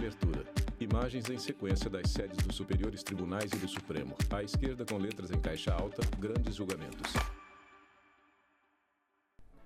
abertura. Imagens em sequência das sedes dos superiores tribunais e do Supremo. À esquerda, com letras em caixa alta, grandes julgamentos.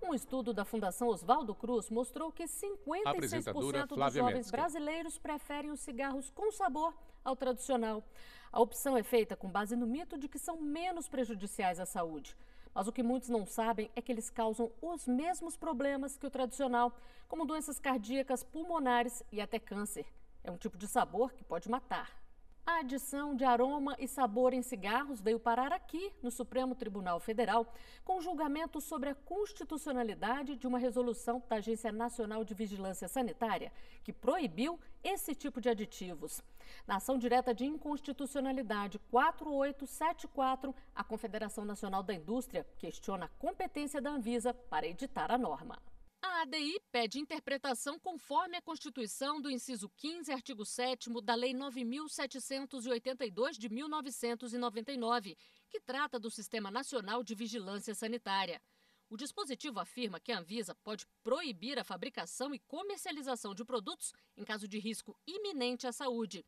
Um estudo da Fundação Oswaldo Cruz mostrou que 56% dos jovens brasileiros preferem os cigarros com sabor ao tradicional. A opção é feita com base no mito de que são menos prejudiciais à saúde. Mas o que muitos não sabem é que eles causam os mesmos problemas que o tradicional, como doenças cardíacas, pulmonares e até câncer. É um tipo de sabor que pode matar. A adição de aroma e sabor em cigarros veio parar aqui, no Supremo Tribunal Federal, com julgamento sobre a constitucionalidade de uma resolução da Agência Nacional de Vigilância Sanitária, que proibiu esse tipo de aditivos. Na ação direta de inconstitucionalidade 4874, a Confederação Nacional da Indústria questiona a competência da Anvisa para editar a norma. A ADI pede interpretação conforme a Constituição do inciso 15, artigo 7º da Lei 9.782 de 1999, que trata do Sistema Nacional de Vigilância Sanitária. O dispositivo afirma que a Anvisa pode proibir a fabricação e comercialização de produtos em caso de risco iminente à saúde.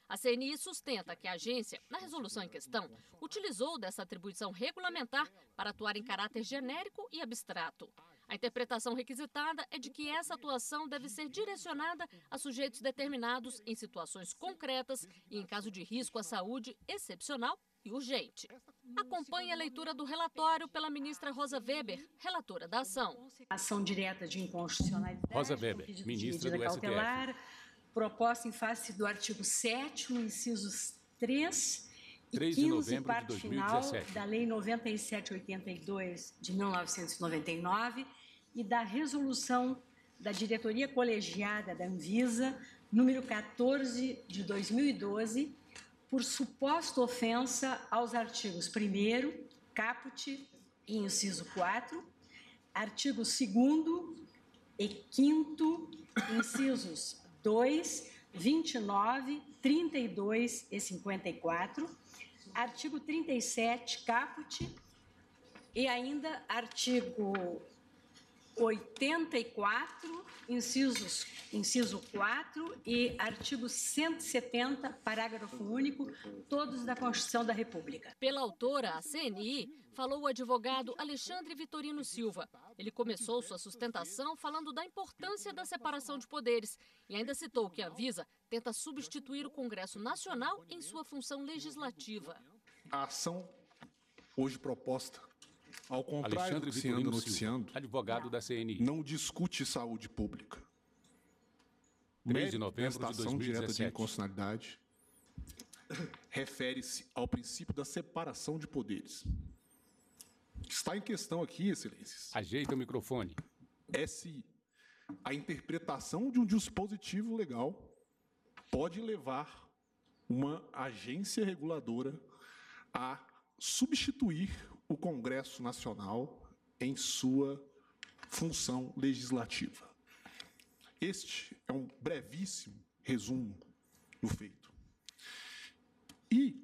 A CNI sustenta que a agência, na resolução em questão, utilizou dessa atribuição regulamentar para atuar em caráter genérico e abstrato. A interpretação requisitada é de que essa atuação deve ser direcionada a sujeitos determinados em situações concretas e em caso de risco à saúde excepcional e urgente. Acompanhe a leitura do relatório pela ministra Rosa Weber, relatora da ação. Ação direta de inconstitucionalidade. Rosa Weber, ministra do STF. Proposta em face do artigo 7º, incisos 3 e 15, parte final da Lei 9782 de 1999 e da resolução da diretoria colegiada da Anvisa, número 14 de 2012, por suposta ofensa aos artigos 1º, caput e inciso 4, artigo 2º e 5º, incisos 2, 29, 32 e 54, artigo 37, caput, e ainda artigo 84, inciso 4 e artigo 170, parágrafo único, todos da Constituição da República. Pela autora, a CNI, falou o advogado Alexandre Vitorino Silva. Ele começou sua sustentação falando da importância da separação de poderes e ainda citou que a Anvisa tenta substituir o Congresso Nacional em sua função legislativa. A ação hoje proposta, ao contrário do que se anda noticiando, advogado da CNI, não discute saúde pública. Mês de novembro de ação direta de 2017. inconstitucionalidade refere-se ao princípio da separação de poderes. O que está em questão aqui, excelências, Ajeita o microfone. é se a interpretação de um dispositivo legal pode levar uma agência reguladora a substituir o Congresso Nacional em sua função legislativa. Este é um brevíssimo resumo do feito. E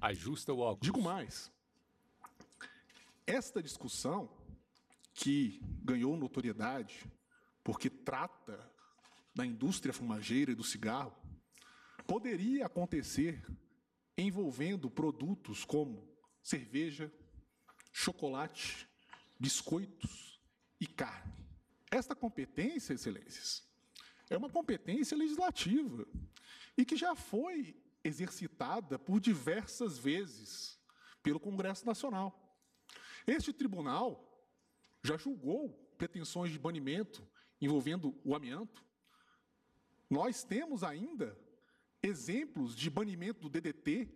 Ajusta o óculos. digo mais, esta discussão, que ganhou notoriedade porque trata da indústria fumageira e do cigarro, poderia acontecer envolvendo produtos como cerveja, chocolate, biscoitos e carne. Esta competência, excelências, é uma competência legislativa e que já foi exercitada por diversas vezes pelo Congresso Nacional. Este tribunal já julgou pretensões de banimento envolvendo o amianto. Nós temos ainda exemplos de banimento do DDT,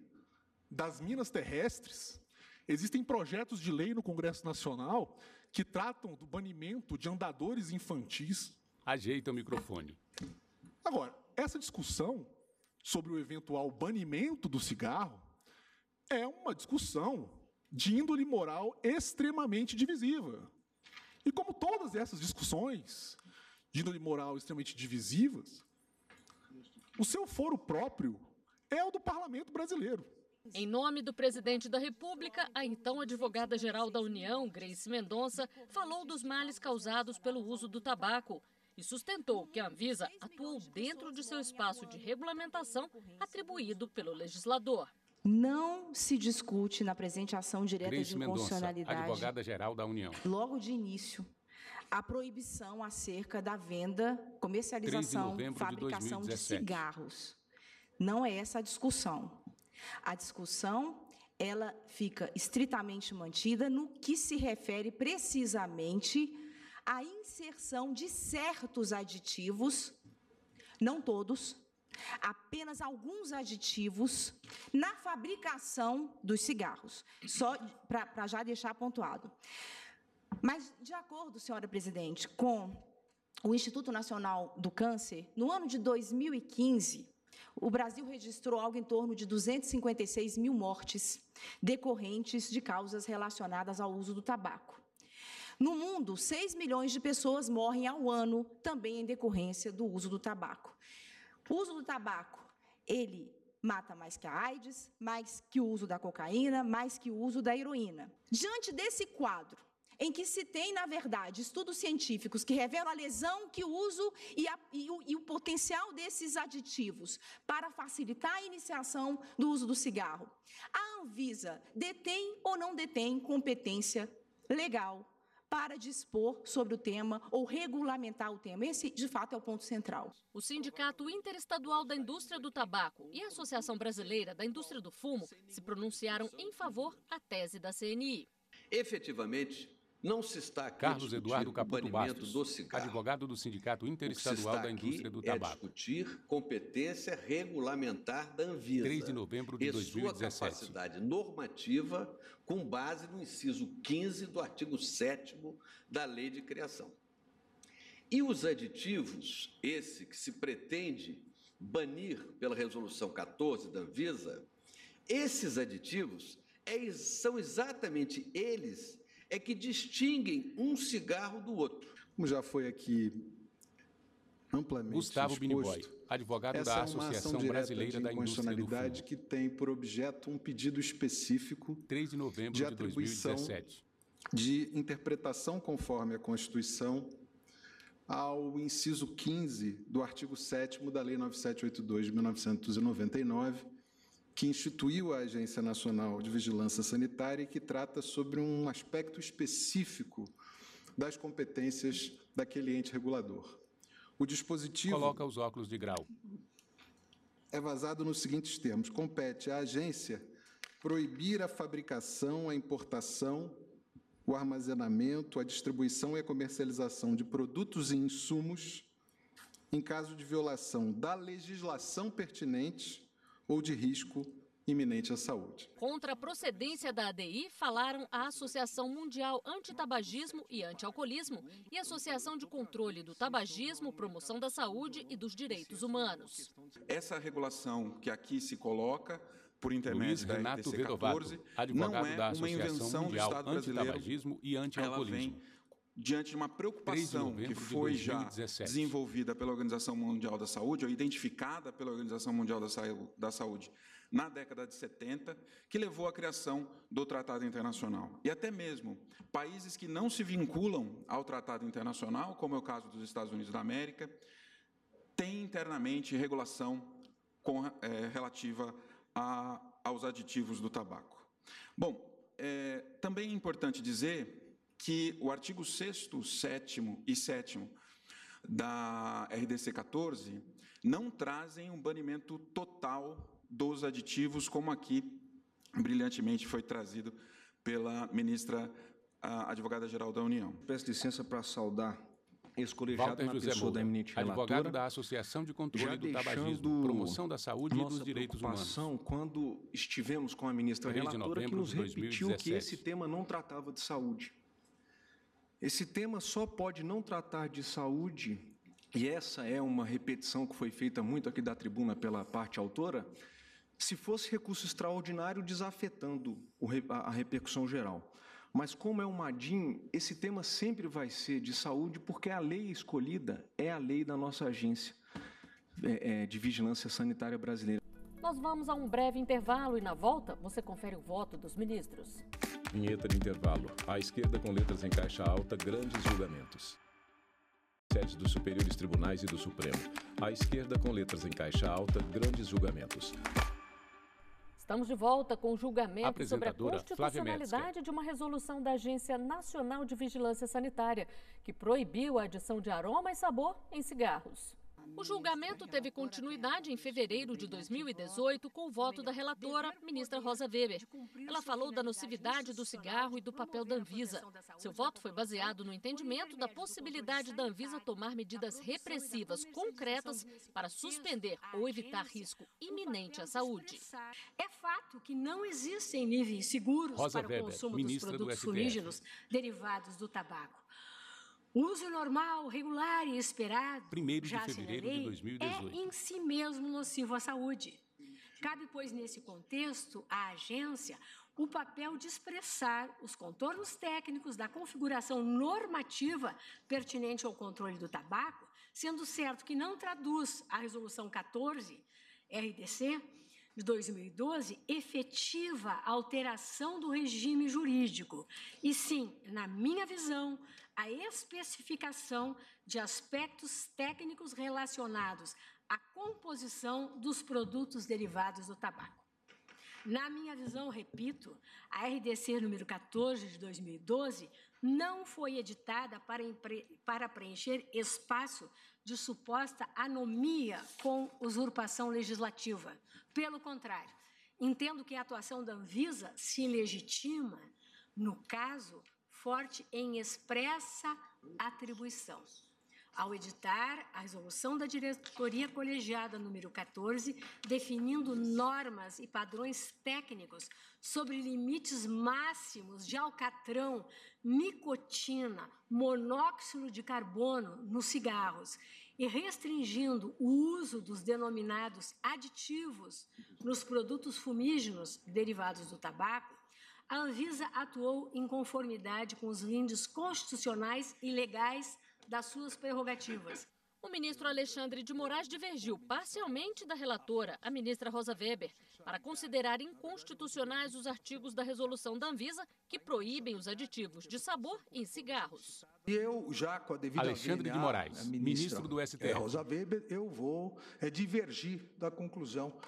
das minas terrestres. Existem projetos de lei no Congresso Nacional que tratam do banimento de andadores infantis. Ajeita o microfone. Agora, essa discussão sobre o eventual banimento do cigarro é uma discussão de índole moral extremamente divisiva. E como todas essas discussões de índole moral extremamente divisivas, o seu foro próprio é o do Parlamento brasileiro. Em nome do presidente da República, a então advogada-geral da União, Grace Mendonça, falou dos males causados pelo uso do tabaco e sustentou que a Anvisa atuou dentro de seu espaço de regulamentação atribuído pelo legislador. Não se discute na presente ação direta Grace de Mendonça, inconstitucionalidade, advogada-geral da União, logo de início, a proibição acerca da venda, comercialização, fabricação de cigarros. Não é essa a discussão. A discussão, ela fica estritamente mantida no que se refere precisamente à inserção de certos aditivos, não todos, apenas alguns aditivos, na fabricação dos cigarros. Só para já deixar pontuado. Mas, de acordo, senhora presidente, com o Instituto Nacional do Câncer, no ano de 2015, o Brasil registrou algo em torno de 256 mil mortes decorrentes de causas relacionadas ao uso do tabaco. No mundo, 6 milhões de pessoas morrem ao ano também em decorrência do uso do tabaco. O uso do tabaco, ele mata mais que a AIDS, mais que o uso da cocaína, mais que o uso da heroína. Diante desse quadro, em que se tem, na verdade, estudos científicos que revelam a lesão que o uso e o potencial desses aditivos para facilitar a iniciação do uso do cigarro, a Anvisa detém ou não detém competência legal para dispor sobre o tema ou regulamentar o tema? Esse, de fato, é o ponto central. O Sindicato Interestadual da Indústria do Tabaco e a Associação Brasileira da Indústria do Fumo se pronunciaram em favor da tese da CNI. Efetivamente, não se está aqui Carlos Eduardo Caputo Bastos, do cigarro. advogado do Sindicato Interestadual da Indústria do Tabaco. Discutir competência regulamentar da Anvisa. 3 de novembro de 2017. Sua capacidade normativa com base no inciso 15 do artigo 7º da Lei de Criação. E os aditivos, esse que se pretende banir pela resolução 14 da Anvisa, esses aditivos são exatamente eles que distinguem um cigarro do outro. Como já foi aqui amplamente Gustavo exposto, Biniboy, advogado da Associação Brasileira da Indústria do Fumo, que tem por objeto um pedido específico 3 de novembro de 2017 de interpretação conforme a Constituição ao inciso 15 do artigo 7º da Lei 9782 de 1999, que instituiu a Agência Nacional de Vigilância Sanitária e que trata sobre um aspecto específico das competências daquele ente regulador. O dispositivo... Coloca os óculos de grau. É vazado nos seguintes termos: compete à agência proibir a fabricação, a importação, o armazenamento, a distribuição e a comercialização de produtos e insumos em caso de violação da legislação pertinente ou de risco iminente à saúde. Contra a procedência da ADI, falaram a Associação Mundial Antitabagismo e Antialcoolismo e a Associação de Controle do Tabagismo, Promoção da Saúde e dos Direitos Humanos. Essa regulação que aqui se coloca, por intermédio da Renato RDC Vedovato, 14, advogado não é da uma Associação invenção do Mundial Estado brasileiro. Antitabagismo e Antialcoolismo. Ela vem diante de uma preocupação que foi já desenvolvida pela Organização Mundial da Saúde, ou identificada pela Organização Mundial da Saúde na década de 70, que levou à criação do Tratado Internacional. E até mesmo países que não se vinculam ao Tratado Internacional, como é o caso dos Estados Unidos da América, têm internamente regulação relativa aos aditivos do tabaco. Bom, também é importante dizer que o artigo 6º, 7º e 7º da RDC 14 não trazem um banimento total dos aditivos, como aqui brilhantemente foi trazido pela ministra advogada-geral da União. Peço licença para saudar esse colegiado na pessoa da eminente relatora, advogado da Associação de Controle do Tabagismo, Promoção da Saúde e dos Direitos Humanos. Quando estivemos com a ministra relatora, que nos repetiu que esse tema não tratava de saúde. Esse tema só pode não tratar de saúde, e essa é uma repetição que foi feita muito aqui da tribuna pela parte autora, se fosse recurso extraordinário desafetando a repercussão geral. Mas como é um MADIM, esse tema sempre vai ser de saúde, porque a lei escolhida é a lei da nossa agência de vigilância sanitária brasileira. Nós vamos a um breve intervalo e, na volta, você confere o voto dos ministros. Vinheta de intervalo. À esquerda, com letras em caixa alta, grandes julgamentos. Sedes dos superiores tribunais e do Supremo. À esquerda, com letras em caixa alta, grandes julgamentos. Estamos de volta com o julgamento sobre a constitucionalidade de uma resolução da Agência Nacional de Vigilância Sanitária, que proibiu a adição de aroma e sabor em cigarros. O julgamento teve continuidade em fevereiro de 2018 com o voto da relatora, ministra Rosa Weber. Ela falou da nocividade do cigarro e do papel da Anvisa. Seu voto foi baseado no entendimento da possibilidade da Anvisa tomar medidas repressivas concretas para suspender ou evitar risco iminente à saúde. É fato que não existem níveis seguros para o consumo dos produtos fumígenos derivados do tabaco. O uso normal, regular e esperado, 1º de fevereiro de 2018, é em si mesmo nocivo à saúde. Cabe, pois, nesse contexto, à agência o papel de expressar os contornos técnicos da configuração normativa pertinente ao controle do tabaco, sendo certo que não traduz a Resolução 14, RDC, de 2012, efetiva alteração do regime jurídico, e sim, na minha visão, a especificação de aspectos técnicos relacionados à composição dos produtos derivados do tabaco. Na minha visão, repito, a RDC número 14 de 2012 não foi editada para preencher espaço de suposta anomia com usurpação legislativa. Pelo contrário, entendo que a atuação da Anvisa se legitima, no caso, forte em expressa atribuição. Ao editar a resolução da diretoria colegiada número 14, definindo normas e padrões técnicos sobre limites máximos de alcatrão, nicotina, monóxido de carbono nos cigarros e restringindo o uso dos denominados aditivos nos produtos fumígenos derivados do tabaco, a Anvisa atuou em conformidade com os lindes constitucionais e legais das suas prerrogativas. O ministro Alexandre de Moraes divergiu parcialmente da relatora, a ministra Rosa Weber, para considerar inconstitucionais os artigos da resolução da Anvisa que proíbem os aditivos de sabor em cigarros. Eu, já com a devida Alexandre de Moraes, ministro do STF. Rosa Weber, eu vou divergir da conclusão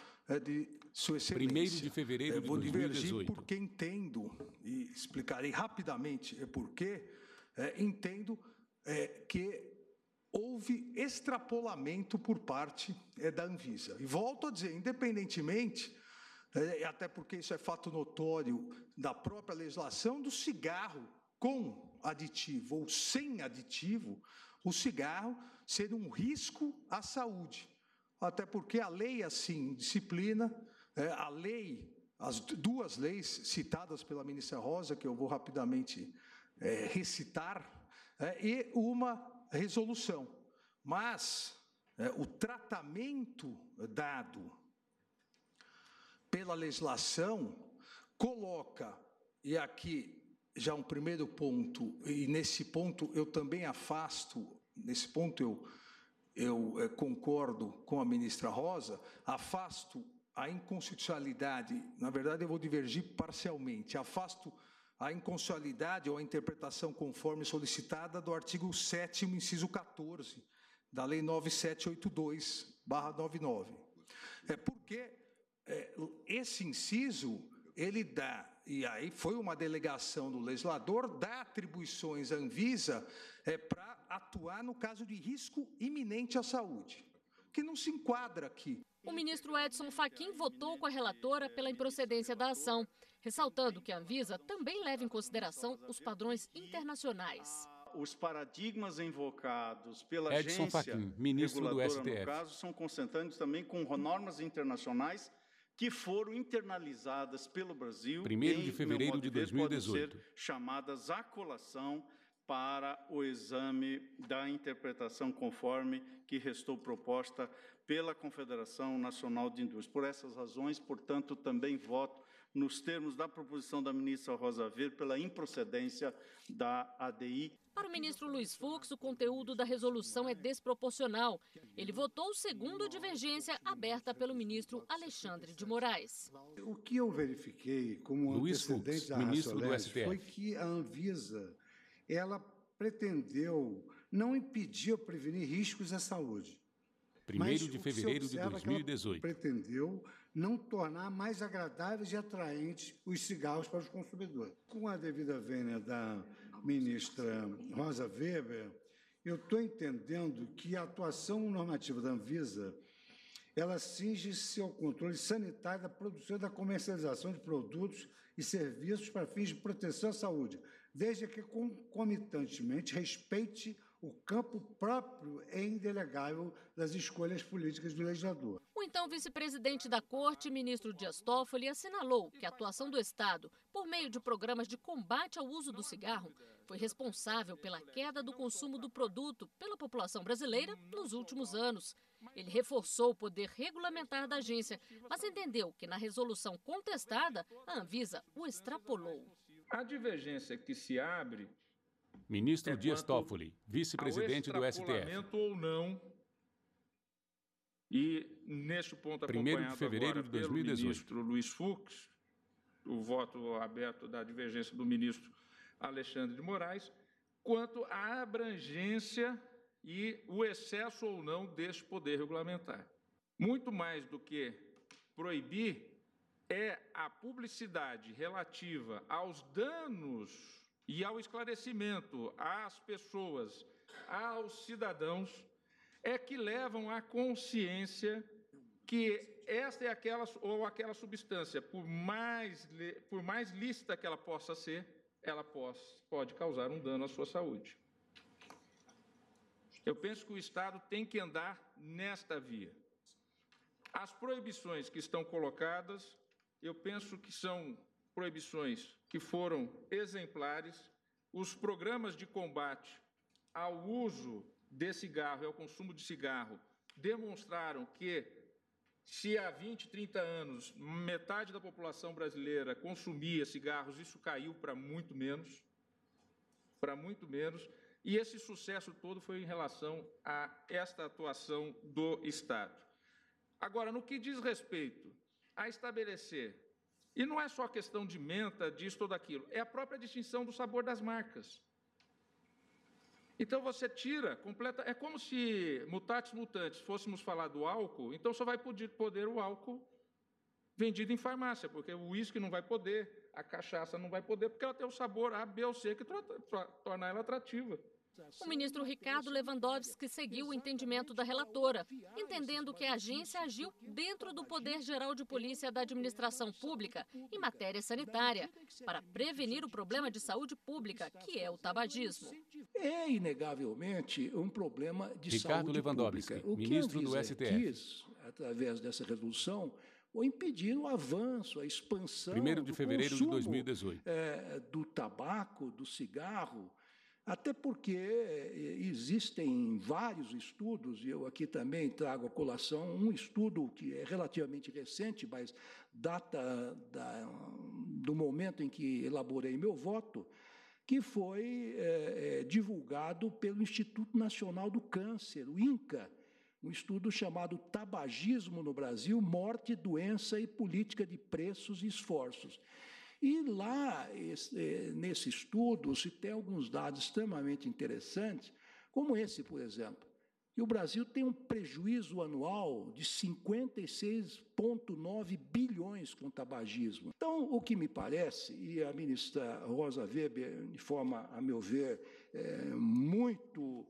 de Sua Excelência. 1º de fevereiro de 2018. Vou divergir porque entendo, e explicarei rapidamente porquê, entendo que houve extrapolamento por parte da Anvisa. E volto a dizer, independentemente, até porque isso é fato notório da própria legislação do cigarro com aditivo ou sem aditivo, o cigarro ser um risco à saúde. Até porque a lei, assim, disciplina, a lei, as duas leis citadas pela ministra Rosa, que eu vou rapidamente recitar, e uma resolução. Mas o tratamento dado pela legislação coloca, e aqui já um primeiro ponto, e nesse ponto eu também afasto, nesse ponto eu concordo com a ministra Rosa, afasto a inconstitucionalidade, na verdade eu vou divergir parcialmente, afasto a inconstitucionalidade ou a interpretação conforme solicitada do artigo 7º, inciso 14, da Lei 9782/99. Porque esse inciso, ele dá, e aí foi uma delegação do legislador, dá atribuições à Anvisa para atuar no caso de risco iminente à saúde, que não se enquadra aqui. O ministro Edson Fachin votou com a relatora pela improcedência da ação, ressaltando que a Anvisa também leva em consideração os padrões internacionais. Os paradigmas invocados pela Edson agência Fachin, ministro do STF. No caso, são consentâneos também com normas internacionais que foram internalizadas pelo Brasil. 1º de fevereiro de 2018. Podem ser chamadas à colação para o exame da interpretação conforme que restou proposta pela Confederação Nacional de Indústria. Por essas razões, portanto, também voto nos termos da proposição da ministra Rosa Weber pela improcedência da ADI. Para o ministro Luiz Fux, o conteúdo da resolução é desproporcional. Ele votou segundo a divergência aberta pelo ministro Alexandre de Moraes. O que eu verifiquei como antecedente da ministro do STF, foi que a Anvisa ela pretendeu não impedia ou prevenir riscos à saúde. 1º de fevereiro de 2018. Pretendeu não tornar mais agradáveis e atraentes os cigarros para os consumidores. Com a devida vênia da ministra Rosa Weber, eu estou entendendo que a atuação normativa da Anvisa ela cinge-se ao controle sanitário da produção e da comercialização de produtos e serviços para fins de proteção à saúde, desde que concomitantemente respeite o campo próprio e indelegável das escolhas políticas do legislador. O então vice-presidente da Corte, ministro Dias Toffoli, assinalou que a atuação do Estado, por meio de programas de combate ao uso do cigarro, foi responsável pela queda do consumo do produto pela população brasileira nos últimos anos. Ele reforçou o poder regulamentar da agência, mas entendeu que na resolução contestada, a Anvisa o extrapolou. A divergência que se abre... Ministro Dias Toffoli, vice-presidente do STF. Ou não, e neste ponto acompanhado 1º de fevereiro de 2018. Pelo ministro Luiz Fux, o voto aberto da divergência do ministro Alexandre de Moraes, quanto à abrangência e o excesso ou não deste poder regulamentar. Muito mais do que proibir é a publicidade relativa aos danos e ao esclarecimento às pessoas, aos cidadãos, é que levam à consciência que esta é aquela substância, por mais lícita que ela possa ser, ela pode causar um dano à sua saúde. Eu penso que o Estado tem que andar nesta via. As proibições que estão colocadas, eu penso que são proibições que foram exemplares. Os programas de combate ao uso de cigarro e ao consumo de cigarro demonstraram que, se há 20, 30 anos, metade da população brasileira consumia cigarros, isso caiu para muito menos, e esse sucesso todo foi em relação a esta atuação do Estado. Agora, no que diz respeito a estabelecer, e não é só questão de menta, disso ou daquilo, é a própria distinção do sabor das marcas. Então você tira, é como se, mutatis mutandis, fôssemos falar do álcool, então só vai poder o álcool vendido em farmácia, porque o uísque não vai poder, a cachaça não vai poder, porque ela tem o sabor A, B ou C, que torna ela atrativa. O ministro Ricardo Lewandowski seguiu o entendimento da relatora, entendendo que a agência agiu dentro do Poder Geral de Polícia da Administração Pública em matéria sanitária, para prevenir o problema de saúde pública, que é o tabagismo. É, inegavelmente, um problema de Ricardo saúde Lewandowski, pública. O ministro que a do STF. quis, através dessa resolução, ou impedir o avanço, a expansão 1º de fevereiro de 2018. Do tabaco, do cigarro, até porque existem vários estudos, e eu aqui também trago à colação um estudo que é relativamente recente, mas data do momento em que elaborei meu voto, que foi divulgado pelo Instituto Nacional do Câncer, o INCA, um estudo chamado Tabagismo no Brasil, Morte, Doença e Política de Preços e Esforços. E lá, nesse estudo, se tem alguns dados extremamente interessantes, como esse, por exemplo, que o Brasil tem um prejuízo anual de 56,9 bilhões com tabagismo. Então, o que me parece, e a ministra Rosa Weber, de forma, a meu ver, muito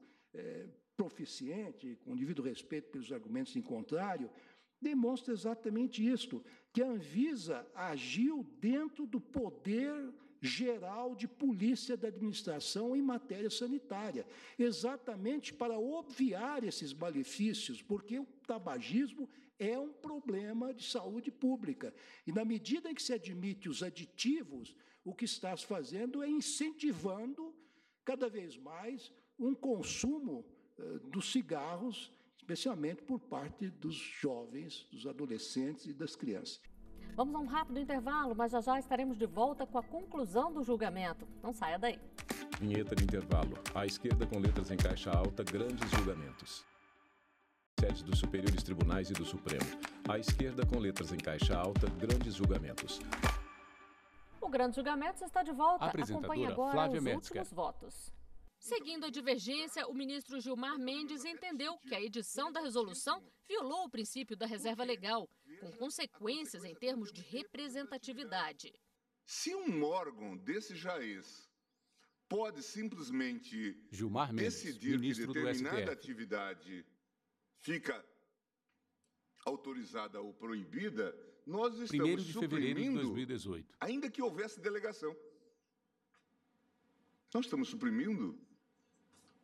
proficiente, com devido respeito pelos argumentos em contrário, demonstra exatamente isto, que a Anvisa agiu dentro do poder geral de polícia da administração em matéria sanitária, exatamente para obviar esses malefícios, porque o tabagismo é um problema de saúde pública. E na medida em que se admite os aditivos, o que está se fazendo é incentivando cada vez mais um consumo dos cigarros, especialmente por parte dos jovens, dos adolescentes e das crianças. Vamos a um rápido intervalo, mas já estaremos de volta com a conclusão do julgamento. Não saia daí. Vinheta de intervalo. À esquerda, com letras em caixa alta, grandes julgamentos. Sedes dos superiores tribunais e do Supremo. À esquerda, com letras em caixa alta, grandes julgamentos. O grande julgamento está de volta. Acompanhe agora Flávia os Metzger. últimos votos. Seguindo a divergência, o ministro Gilmar Mendes entendeu que a edição da resolução violou o princípio da reserva legal, com consequências em termos de representatividade. Se um órgão desse jaez pode simplesmente Gilmar Mendes, decidir que determinada STF. atividade fica autorizada ou proibida, nós estamos 1º de fevereiro de 2018. Ainda que houvesse delegação. Nós estamos suprimindo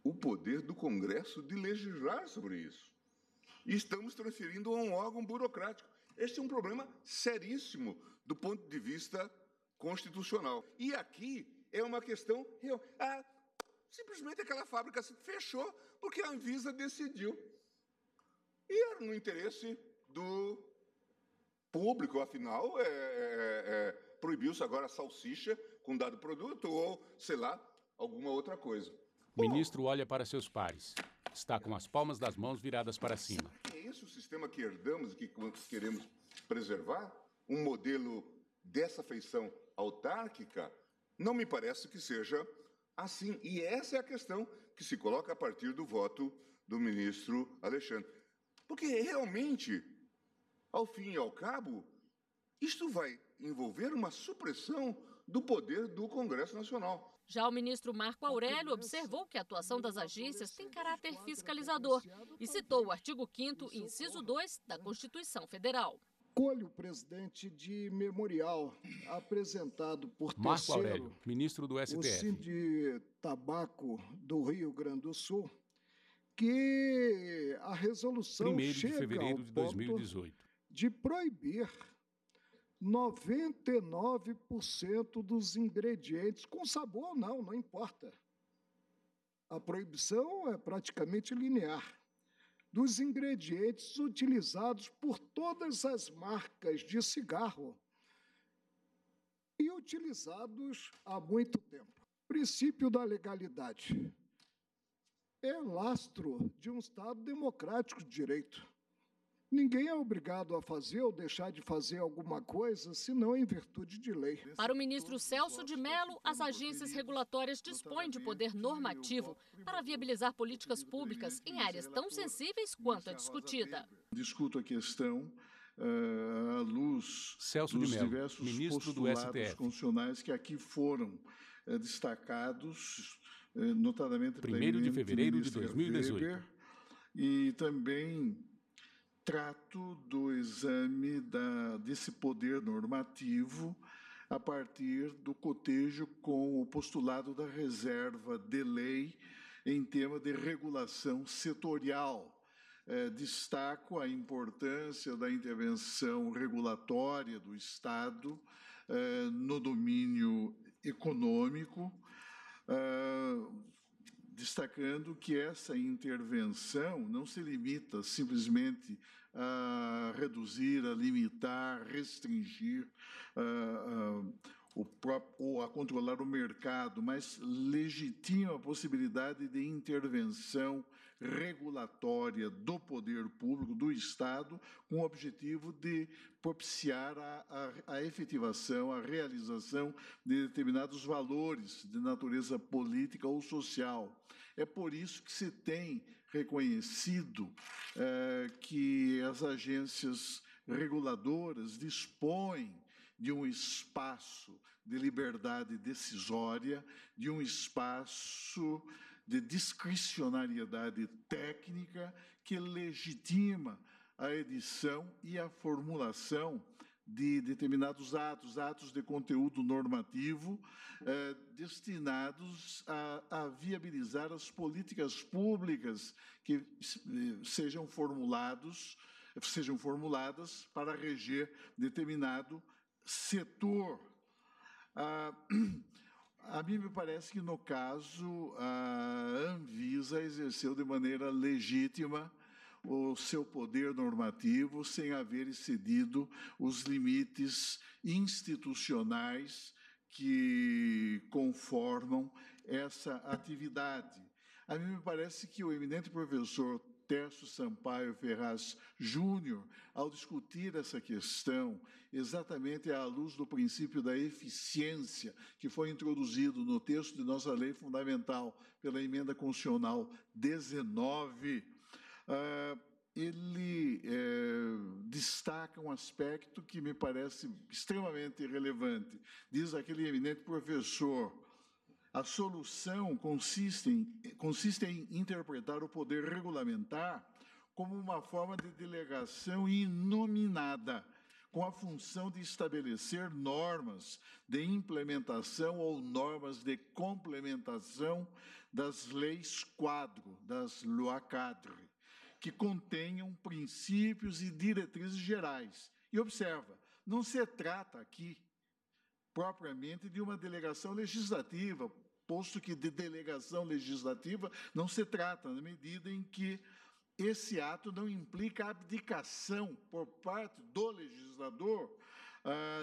o poder do Congresso de legislar sobre isso. E estamos transferindo a um órgão burocrático. Este é um problema seríssimo do ponto de vista constitucional. E aqui é uma questão real. Simplesmente aquela fábrica se fechou porque a Anvisa decidiu. E era no interesse do público, afinal, proibiu-se agora a salsicha com dado produto ou, sei lá, alguma outra coisa. O ministro olha para seus pares. Está com as palmas das mãos viradas para cima. É esse o sistema que herdamos e que queremos preservar? Um modelo dessa feição autárquica? Não me parece que seja assim. E essa é a questão que se coloca a partir do voto do ministro Alexandre. Porque realmente, ao fim e ao cabo, isto vai envolver uma supressão do poder do Congresso Nacional. Já o ministro Marco Aurélio observou que a atuação das agências tem caráter fiscalizador e citou o artigo 5º, inciso 2, da Constituição Federal. Colhe o presidente de memorial apresentado por Marco Aurélio, ministro do STF. O Sinditabaco do Rio Grande do Sul, que a resolução 1º de chega fevereiro ao de ponto 2018. de proibir 99% dos ingredientes, com sabor ou não importa. A proibição é praticamente linear. Dos ingredientes utilizados por todas as marcas de cigarro e utilizados há muito tempo. O princípio da legalidade é lastro de um Estado democrático de direito. Ninguém é obrigado a fazer ou deixar de fazer alguma coisa, senão em virtude de lei. Para o ministro Celso de Mello, as agências regulatórias dispõem de poder normativo para viabilizar políticas públicas em áreas tão sensíveis quanto a discutida. Discuto a questão à luz Celso dos de Mello, diversos ministro do postulados STF. constitucionais que aqui foram destacados, notadamente 1º de fevereiro de 2018. Weber, e também trato do exame desse poder normativo a partir do cotejo com o postulado da reserva de lei em tema de regulação setorial. Destaco a importância da intervenção regulatória do Estado no domínio econômico, destacando que essa intervenção não se limita simplesmente a reduzir, a limitar, restringir ou a controlar o mercado, mas legitima a possibilidade de intervenção regulatória do poder público, do Estado, com o objetivo de propiciar a efetivação, a realização de determinados valores de natureza política ou social. É por isso que se tem reconhecido que as agências reguladoras dispõem de um espaço de liberdade decisória, de um espaço de discricionariedade técnica que legitima a edição e a formulação de determinados atos de conteúdo normativo destinados a viabilizar as políticas públicas que sejam formuladas para reger determinado setor. A mim me parece que, no caso, a Anvisa exerceu de maneira legítima o seu poder normativo sem haver excedido os limites institucionais que conformam essa atividade. A mim me parece que o eminente professor Tércio Sampaio Ferraz Júnior, ao discutir essa questão, exatamente à luz do princípio da eficiência que foi introduzido no texto de nossa lei fundamental pela emenda constitucional 19, ele destaca um aspecto que me parece extremamente relevante. Diz aquele eminente professor: a solução consiste em interpretar o poder regulamentar como uma forma de delegação inominada, com a função de estabelecer normas de implementação ou normas de complementação das leis quadro, das lois cadre, que contenham princípios e diretrizes gerais. E observa, não se trata aqui propriamente de uma delegação legislativa, posto que de delegação legislativa não se trata, na medida em que esse ato não implica abdicação por parte do legislador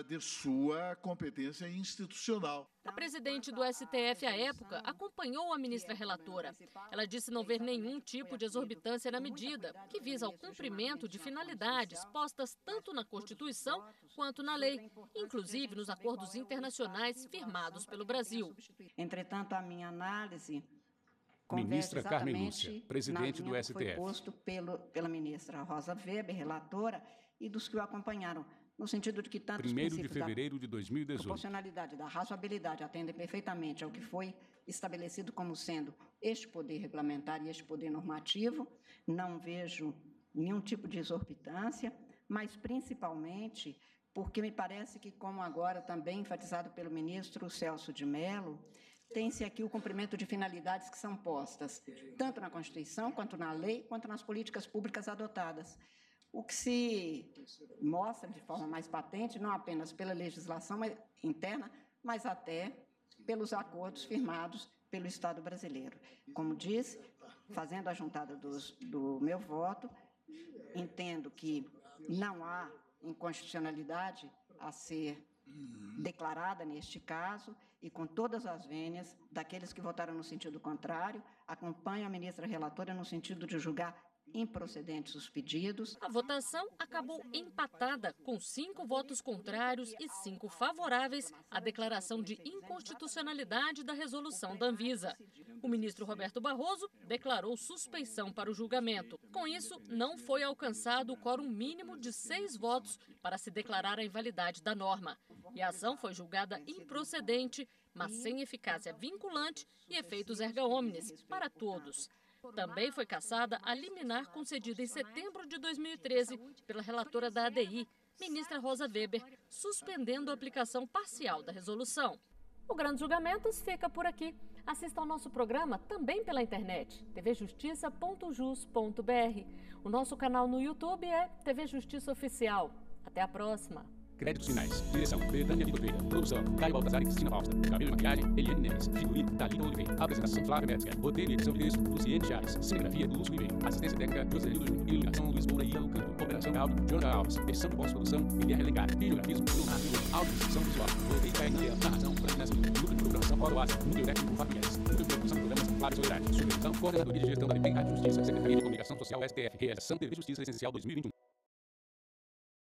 de sua competência institucional. A presidente do STF, à época, acompanhou a ministra relatora. Ela disse não ver nenhum tipo de exorbitância na medida, que visa ao cumprimento de finalidades postas tanto na Constituição quanto na lei, inclusive nos acordos internacionais firmados pelo Brasil. Entretanto, a minha análise Ministra Carmen Lúcia, presidente do STF. Foi posto pela ministra Rosa Weber, relatora, e dos que o acompanharam, no sentido de que tanto os 1º de fevereiro de 2018. Da proporcionalidade, da razoabilidade atendem perfeitamente ao que foi estabelecido como sendo este poder regulamentar e este poder normativo. Não vejo nenhum tipo de exorbitância, mas principalmente porque me parece que, como agora também enfatizado pelo ministro Celso de Mello, tem-se aqui o cumprimento de finalidades que são postas, tanto na Constituição, quanto na lei, quanto nas políticas públicas adotadas. O que se mostra de forma mais patente, não apenas pela legislação interna, mas até pelos acordos firmados pelo Estado brasileiro. Como disse, fazendo a juntada do meu voto, entendo que não há inconstitucionalidade a ser declarada neste caso, e com todas as vênias daqueles que votaram no sentido contrário, acompanho a ministra relatora no sentido de julgar improcedentes os pedidos. A votação acabou empatada, com 5 votos contrários e 5 favoráveis à declaração de inconstitucionalidade da resolução da Anvisa. O ministro Roberto Barroso declarou suspeição para o julgamento. Com isso, não foi alcançado o quórum mínimo de 6 votos para se declarar a invalidade da norma. E a ação foi julgada improcedente, mas sem eficácia vinculante e efeitos erga omnes para todos. Também foi cassada a liminar concedida em setembro de 2013 pela relatora da ADI, ministra Rosa Weber, suspendendo a aplicação parcial da resolução. O Grandes Julgamentos fica por aqui. Assista ao nosso programa também pela internet, tvjustiça.jus.br. O nosso canal no YouTube é TV Justiça Oficial. Até a próxima. Créditos finais. Direção: Betânia Vitor Veiga. Produção: Caio Baltazar e Cristina Fausta. Cabelo e maquiagem: Eliane Neves. Figurino: Thalita Oliveira. Apresentação: Flávia Metzger. Roteiro e edição de texto: Luciene Chaves. Cenografia: Lúcio Ribeiro. Assistência técnica: José Lildo Júnior. Iluminação: Luiz Moura e Ian Canto. Operação de áudio: Jonathan Alves. Edição de pós-produção: Guilherme Alencar. Videografismo: Leonardo Ribeiro. Audiodescrição visual: Roteiro técnico. Narração: Francisco Nascimento. Núcleo de programação: Paulo Oásis. Núcleo técnico: Fábio Guedes. Núcleo de produção de programas: Flávio Soledade. Supervisão: Coordenadoria de Gestão da Rádio Justiça. Secretaria de Comunicação Social STF. Realização: TV Justiça Essencial 2021.